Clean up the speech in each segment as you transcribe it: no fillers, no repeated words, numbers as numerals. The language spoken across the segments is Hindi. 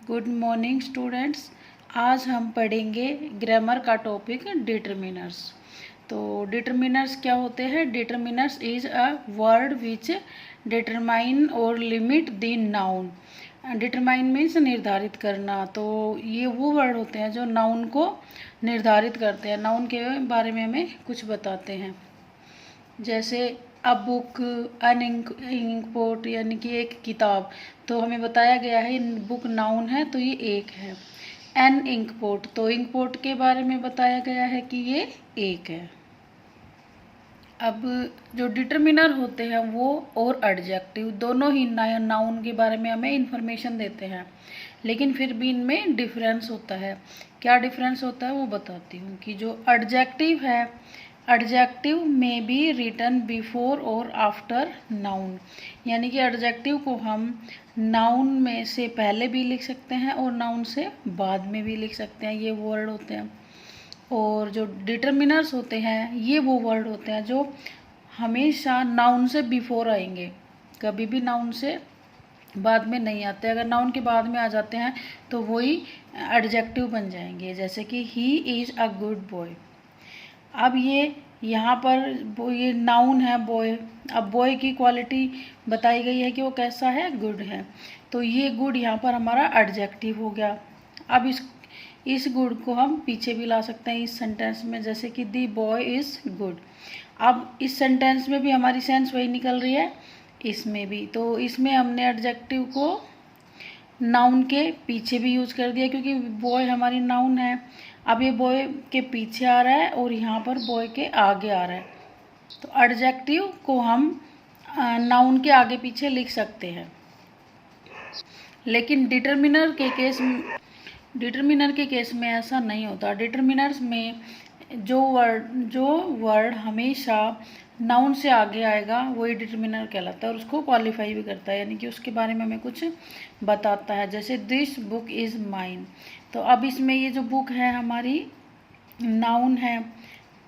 Good morning students. आज हम पढ़ेंगे ग्रामर का टॉपिक डिटरमिनर्स। तो डिटरमिनर्स क्या होते हैं? Determiners is a word which determine और limit the noun. Determine means निर्धारित करना। तो ये वो वर्ड होते हैं जो नाउन को निर्धारित करते हैं, नाउन के बारे में हमें कुछ बताते हैं। जैसे अ बुक, अन इंकपोर्ट यानी कि एक किताब, तो हमें बताया गया है बुक नाउन है तो ये एक है। एन इंकपोर्ट, तो इंकपोर्ट के बारे में बताया गया है कि ये एक है। अब जो डिटरमिनर होते हैं वो और एडजेक्टिव दोनों ही नाउन के बारे में हमें इंफॉर्मेशन देते हैं, लेकिन फिर भी इनमें डिफरेंस होता है। क्या डिफरेंस होता है वो बताती हूँ कि जो एडजेक्टिव है, एडजेक्टिव में बी रिटन बिफोर और आफ्टर नाउन, यानी कि एडजेक्टिव को हम नाउन में से पहले भी लिख सकते हैं और नाउन से बाद में भी लिख सकते हैं, ये वर्ड होते हैं। और जो डिटरमिनर्स होते हैं ये वो वर्ड होते हैं जो हमेशा नाउन से बिफोर आएंगे, कभी भी नाउन से बाद में नहीं आते। अगर नाउन के बाद में आ जाते हैं तो वही एडजेक्टिव बन जाएंगे। जैसे कि he is a good boy. अब ये यहाँ पर ये नाउन है बॉय। अब बॉय की क्वालिटी बताई गई है कि वो कैसा है, गुड है। तो ये गुड यहाँ पर हमारा एडजेक्टिव हो गया। अब इस गुड को हम पीछे भी ला सकते हैं इस सेंटेंस में, जैसे कि दी बॉय इज़ गुड। अब इस सेंटेंस में भी हमारी सेंस वही निकल रही है, इसमें भी। तो इसमें हमने एडजेक्टिव को नाउन के पीछे भी यूज कर दिया क्योंकि बॉय हमारी नाउन है। अब ये बॉय के पीछे आ रहा है और यहाँ पर बॉय के आगे आ रहा है, तो एडजेक्टिव को हम नाउन के आगे पीछे लिख सकते हैं। लेकिन डिटरमिनर के केस में ऐसा नहीं होता। डिटरमिनर्स में जो वर्ड हमेशा नाउन से आगे आएगा वही डिटरमिनर कहलाता है और उसको क्वालिफाई भी करता है, यानी कि उसके बारे में हमें कुछ बताता है। जैसे दिस बुक इज़ माइन, तो अब इसमें ये जो बुक है हमारी नाउन है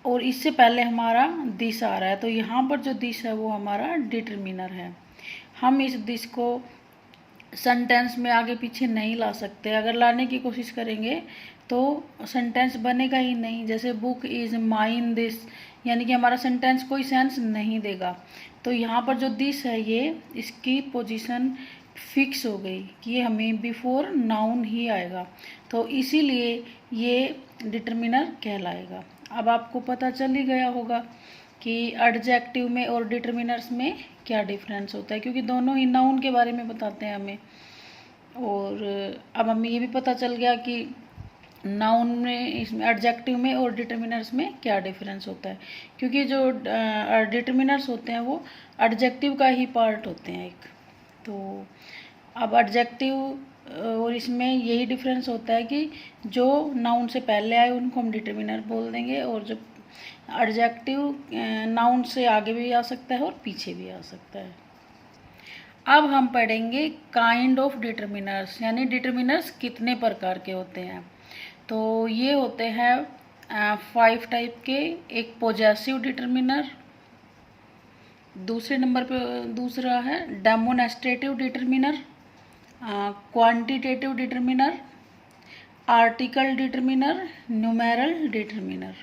और इससे पहले हमारा दिस आ रहा है, तो यहाँ पर जो दिस है वो हमारा डिटरमिनर है। हम इस दिस को सेंटेंस में आगे पीछे नहीं ला सकते। अगर लाने की कोशिश करेंगे तो सेंटेंस बनेगा ही नहीं। जैसे बुक इज़ माइन दिस, यानी कि हमारा सेंटेंस कोई सेंस नहीं देगा। तो यहाँ पर जो दिस है ये इसकी पोजीशन फिक्स हो गई कि ये हमें बिफोर नाउन ही आएगा, तो इसीलिए ये डिटरमिनर कहलाएगा। अब आपको पता चल ही गया होगा कि एडजेक्टिव में और डिटरमिनर्स में क्या डिफरेंस होता है, क्योंकि दोनों ही नाउन के बारे में बताते हैं हमें। और अब हमें ये भी पता चल गया कि नाउन में, इसमें एडजेक्टिव में और डिटरमिनर्स में क्या डिफरेंस होता है, क्योंकि जो डिटरमिनर्स होते हैं वो एडजेक्टिव का ही पार्ट होते हैं एक। तो अब एडजेक्टिव और इसमें यही डिफरेंस होता है कि जो नाउन से पहले आए उनको हम डिटरमिनर बोल देंगे, और जो एडजेक्टिव नाउन से आगे भी आ सकता है और पीछे भी आ सकता है। अब हम पढ़ेंगे काइंड ऑफ डिटरमिनर्स, यानी डिटरमिनर्स कितने प्रकार के होते हैं। तो ये होते हैं 5 टाइप के। एक पॉजेसिव डिटरमिनर, दूसरे नंबर पे दूसरा है demonstrative determiner, quantitative determiner, article determiner, numeral determiner.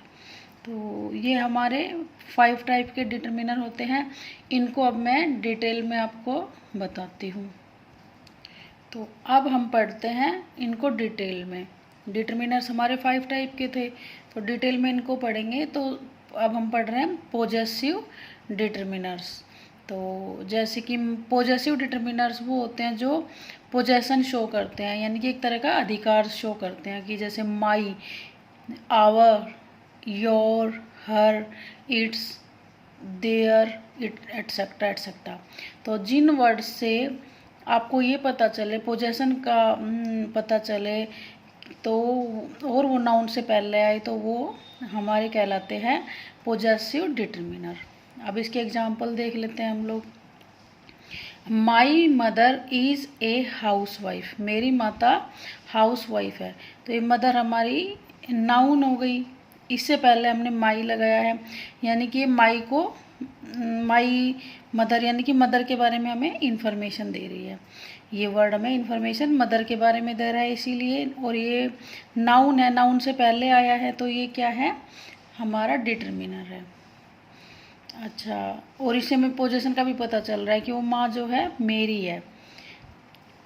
तो ये हमारे 5 टाइप के डिटरमिनर होते हैं। इनको अब मैं डिटेल में आपको बताती हूँ। तो अब हम पढ़ते हैं इनको डिटेल में। डिटरमिनर्स हमारे 5 टाइप के थे, तो डिटेल में इनको पढ़ेंगे। तो अब हम पढ़ रहे हैं पॉजेसिव डिटरमिनर्स। तो जैसे कि पॉजेसिव डिटरमिनर्स वो होते हैं जो पोजेसन शो करते हैं, यानी कि एक तरह का अधिकार शो करते हैं, कि जैसे my, our, your, her, its, their, it, etcetera etcetera. तो जिन वर्ड से आपको ये पता चले, पोजेसन का पता चले, तो और वो नाउन से पहले आए, तो वो हमारे कहलाते हैं पोजेसिव डिटरमिनर। अब इसके एग्जाम्पल देख लेते हैं हम लोग। My mother is a house wife, मेरी माता हाउस वाइफ है। तो ये मदर हमारी नाउन हो गई, इससे पहले हमने माई लगाया है, यानी कि माई को माई मदर, यानी कि मदर के बारे में हमें इंफॉर्मेशन दे रही है। ये वर्ड हमें इंफॉर्मेशन मदर के बारे में दे रहा है इसीलिए। और ये नाउन है, नाउन से पहले आया है तो ये क्या है, हमारा डिटरमिनर है। अच्छा, और इससे हमें पोजीशन का भी पता चल रहा है कि वो माँ जो है मेरी है।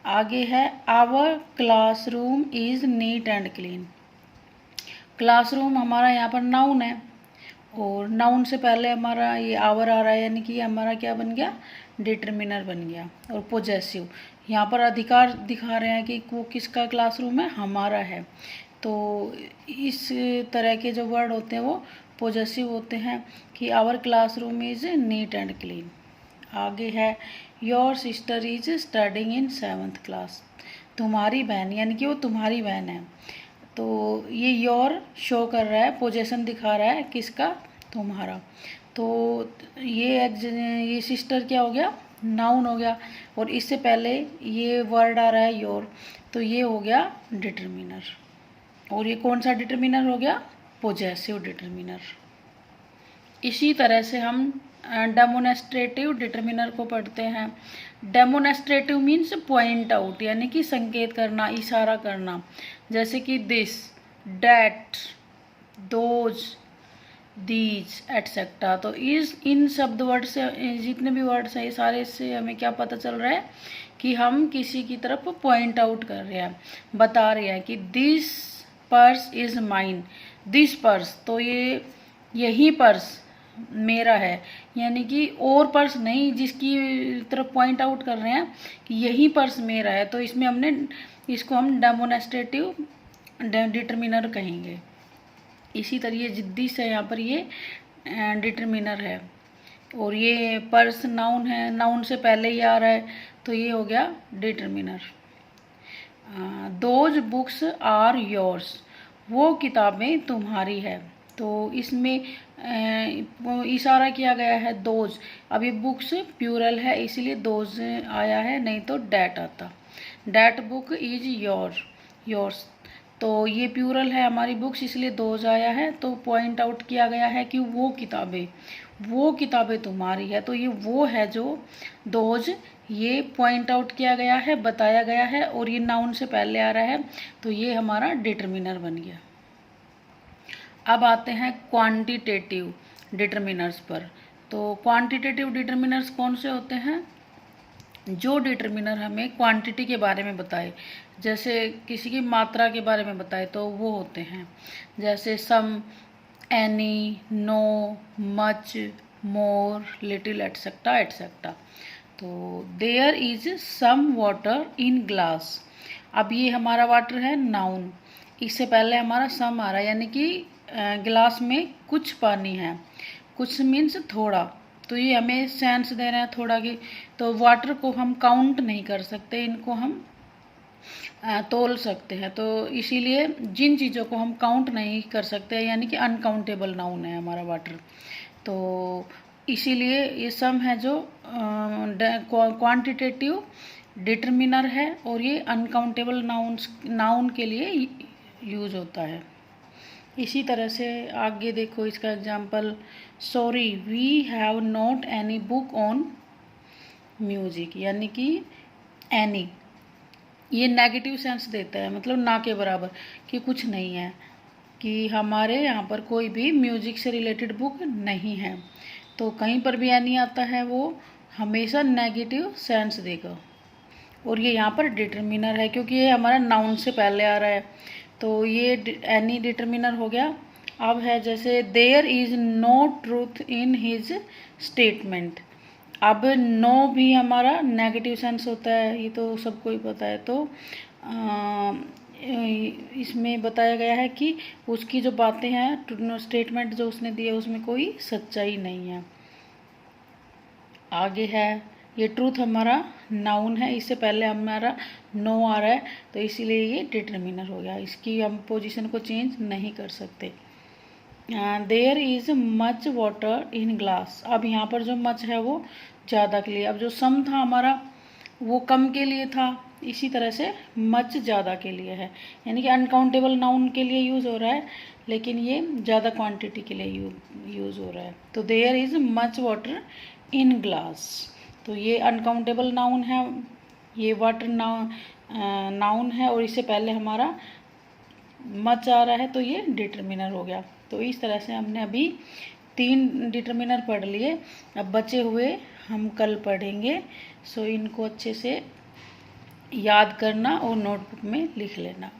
आगे है our classroom is neat and clean. Classroom हमारा यहाँ पर नाउन है और नाउन से पहले हमारा ये आवर आ रहा है, यानी कि हमारा क्या बन गया, डिटरमिनर बन गया। और पोजेसिव, यहाँ पर अधिकार दिखा रहे हैं कि वो किसका क्लासरूम है, हमारा है। तो इस तरह के जो वर्ड होते हैं वो पोजेसिव होते हैं कि our classroom is neat and clean. आगे है your sister is studying in 7th class. तुम्हारी बहन, यानी कि वो तुम्हारी बहन है। तो ये योर शो कर रहा है, पोजेशन दिखा रहा है किसका, तुम्हारा। तो ये सिस्टर क्या हो गया, नाउन हो गया। और इससे पहले ये वर्ड आ रहा है योर, तो ये हो गया डिटरमिनर। और ये कौन सा डिटरमिनर हो गया, पोजेसिव डिटरमिनर। इसी तरह से हम डेमोनेस्ट्रेटिव डिटरमिनर को पढ़ते हैं। डेमोनेस्ट्रेटिव मीन्स पॉइंट आउट, यानी कि संकेत करना, इशारा करना। जैसे कि this, that, those, these etcetera. तो इन शब्द वर्ड से, जितने भी वर्ड्स हैं, ये सारे से हमें क्या पता चल रहा है कि हम किसी की तरफ पॉइंट आउट कर रहे हैं, बता रहे हैं कि this purse is mine. This purse, तो ये यही पर्स मेरा है, यानी कि और पर्स नहीं, जिसकी तरफ पॉइंट आउट कर रहे हैं कि यही पर्स मेरा है। तो इसमें इसको हम डेमोनेस्ट्रेटिव डिटरमिनर कहेंगे। इसी तरह जिद्दी से यहाँ पर ये डिटरमिनर है। और ये पर्स नाउन है, नाउन से पहले ही आ रहा है तो ये हो गया determiner. Those books are yours, वो किताबें तुम्हारी है। तो इसमें इशारा किया गया है दोज। अब ये बुक्स प्यूरल है इसलिए दोज आया है, नहीं तो डैट आता। डैट बुक इज योर्स, तो ये प्यूरल है हमारी बुक्स इसलिए दोज आया है। तो पॉइंट आउट किया गया है कि वो किताबें तुम्हारी है। तो ये वो है जो दोज, ये पॉइंट आउट किया गया है, बताया गया है, और ये नाउन से पहले आ रहा है तो ये हमारा डिटरमिनर बन गया। अब आते हैं क्वांटिटेटिव डिटरमिनर्स पर। तो क्वांटिटेटिव डिटरमिनर्स कौन से होते हैं, जो डिटरमिनर हमें क्वांटिटी के बारे में बताए, जैसे किसी की मात्रा के बारे में बताए तो वो होते हैं। जैसे some, any, no, much, more, little etcetera etcetera. तो there is some water in glass. अब ये हमारा वाटर है नाउन, इससे पहले हमारा सम आ रहा है, यानी कि गिलास में कुछ पानी है। कुछ मीन्स थोड़ा, तो ये हमें सेंस दे रहे हैं थोड़ा की। तो वाटर को हम काउंट नहीं कर सकते, इनको हम तोल सकते हैं। तो इसीलिए जिन चीज़ों को हम काउंट नहीं कर सकते, यानी कि अनकाउंटेबल नाउन है हमारा वाटर। तो इसीलिए ये सम है जो क्वांटिटेटिव डिटरमिनर है, और ये अनकाउंटेबल नाउन के लिए यूज होता है। इसी तरह से आगे देखो इसका example, sorry we have not any book on music, यानी कि एनी ये नेगेटिव सेंस देता है, मतलब ना के बराबर, कि कुछ नहीं है, कि हमारे यहाँ पर कोई भी म्यूजिक से रिलेटेड बुक नहीं है। तो कहीं पर भी एनी आता है वो हमेशा नेगेटिव सेंस देगा। और ये यहाँ पर डिटरमिनर है क्योंकि ये हमारा नाउन से पहले आ रहा है, तो ये एनी डिटरमिनर हो गया। अब है जैसे there is no truth in his statement. अब नो भी हमारा नेगेटिव सेंस होता है, ये तो सबको ही पता है। तो इसमें बताया गया है कि उसकी जो बातें हैं, स्टेटमेंट जो उसने दिए उसमें कोई सच्चाई नहीं है। आगे है ये ट्रूथ हमारा नाउन है, इससे पहले हमारा नो आ रहा है तो इसीलिए ये डिटरमिनर हो गया, इसकी हम पोजीशन को चेंज नहीं कर सकते। There is much water in glass. अब यहाँ पर जो मच है वो ज़्यादा के लिए, अब जो सम था हमारा वो कम के लिए था, इसी तरह से मच ज़्यादा के लिए है, यानी कि अनकाउंटेबल नाउन के लिए यूज़ हो रहा है, लेकिन ये ज़्यादा क्वांटिटी के लिए यूज़ हो रहा है। तो there is much water in glass, तो ये अनकाउंटेबल नाउन है, ये वाटर नाउन है और इससे पहले हमारा मच आ रहा है, तो ये डिटर्मिनर हो गया। तो इस तरह से हमने अभी 3 डिटर्मिनर पढ़ लिए, अब बचे हुए हम कल पढ़ेंगे। सो इनको अच्छे से याद करना और नोटबुक में लिख लेना।